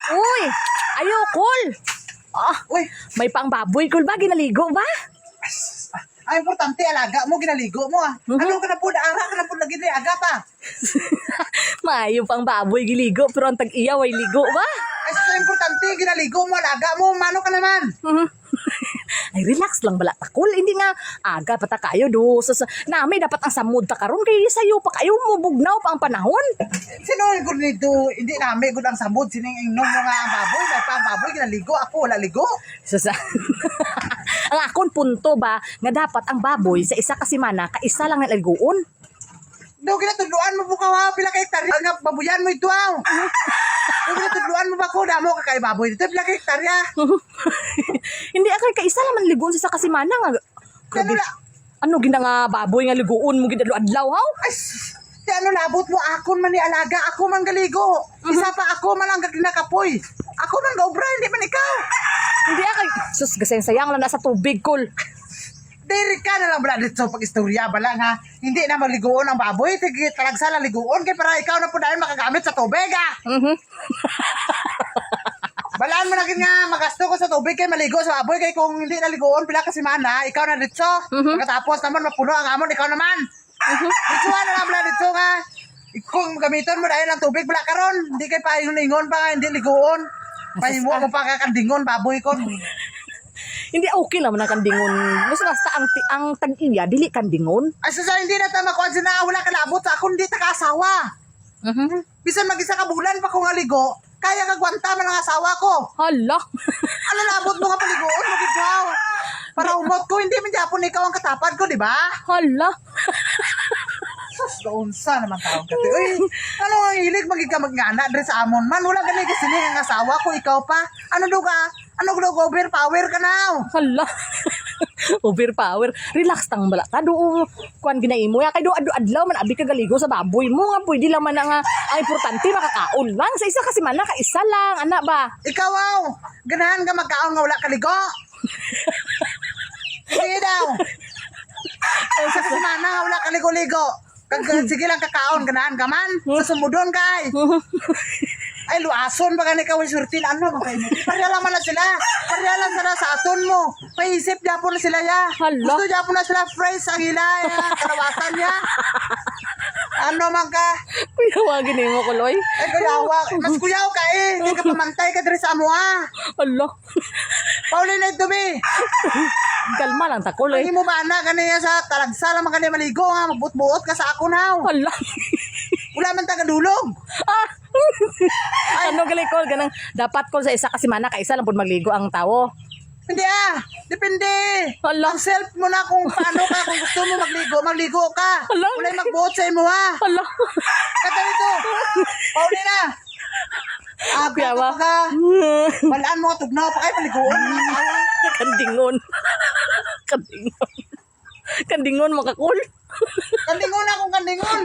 Uy, ayo, Kol. Ah, Uy, may pang baboy, Kol ba? Ginaligo ba? ang importante, alaga mo, ginaligo mo ah. Ano ka na po, ara ka na po lagi na aga pa. Mayo pang baboy giligo, pero ang tag-iyaw ay ligo ba? Ay, so importante, ginaligo mo, alaga mo, mano ka naman. Ay, relax lang bala ta, Kol. Hindi nga aga pa ta kayo do. Nami dapat ang samud ta karon kay sayo pa kayo mubugnaw pa ang panahon. Sino yung good nito, hindi namin good ang samod, sining ingnon mo nga ang baboy, may pa ang baboy, ginaligo, ako wala ligo. Susa. Ang akon punto ba nga dapat ang baboy sa isa ka semana kaisa lang na liguon. Do, ginatudluan mo po ka, pila ka hektarya, nga babuyan mo ito ah. Do, ginatudluan mo ba ko, damo ka kay baboy dito, pila ka hektarya. Hindi akay kaisa lang man liguon sa isa ka semana nga. Ano la, Ano gina nga baboy nga liguon mo gid adlaw haw? ay, di ano labot mo, akon man ni alaga, ako man galigo. Isa pa ako man ang ginakapoy. Ako man gaobra, hindi man ikaw. Hindi akay sus gasayang sayang lang nasa tubig, Kol. Diri ka na lang bala dito pag istorya bala nga. Hindi na maliguon ang baboy, tigi talagsa lang liguon kay para ikaw na po dahil makagamit sa tubig ah. Balaan mo na gid nga magasto ko sa tubig kay maligo sa baboy kay kung hindi naliguon pila ka semana, ikaw na dito. Pagkatapos naman mapuno ang amon ikaw naman. Dito na lang bala dito nga. Kung gamiton mo dahil ang tubig bala karon, hindi kay paingon pa nga hindi liguon. Pahimu mo pa kakandingon baboy kon. Hindi okay lang man ang kandingon. Basta ang tag-iya dili kandingon. Ay sa hindi na ta makuha na wala ka labot sa ako hindi ta kaasawa. Bisan mag-isa ka bulan pa ko nga ligo, kaya kagwanta man ang asawa ko. Hala. Ano labot mo nga paligoon mo gitwaw. Para umot ko, hindi man Japon ikaw ang katapad ko, di ba? Hala. Sus, gaunsa naman taong kati. Uy, ano ang hilig magiging magngana dre sa amon man? Wala ganay kasi ang asawa ko, ikaw pa. Ano do ka? Ano do overpower ka na? Hala. Overpower. Relax tang bala. Kado kuan ginaimo ya kay do adlaw man abi ka galigo sa baboy mo nga pwede lang man nga ang importante makakaon lang sa isa kasi man ka isa lang ana ba. Ikaw aw, ganahan ka magkaon nga wala kaligo. Sige daw. Sa kasimana nga wala kaligo-ligo. Sige lang kakaon, ganahan ka man. Susumudon kay. Ay, luason ba ka ni kawin surtin? Ano ba kayo? Pareha lang man na sila. Pareha lang sila sa aton mo. Paisip Japon na sila ya. Hala. Gusto Japon na sila phrase ang hilay. Kalawasan niya. Ano man ka? Kuyawagin mo kuloy. Ay, kuyawa. Mas kuyaw ka eh. Hindi ka pamantay ka diri sa amo ah. Hala. Pauline na ito be. Kalma lang ta kuloy. Hindi mo ba na kaniya sa talagsa lang kaniya maligo ha. Mabut-buot ka sa ako na. Hala. Wala man tagadulog. Ah. Ano gali kol ganang dapat kol sa isa kasi mana ka isa lang pud magligo ang tawo. Hindi ah. Depende. Hala. Ang self mo na kung paano ka. Kung gusto mo magligo ka. Hala. Wala magbuot sa imo ha. Hala. Kata nito. Pauli na. Kuyawa. Ka. Balaan mo tugnaw pa kayo paliguan mga tawa. Kandingon. Kandingon. Kandingon makakul. Kandingon akong kandingon.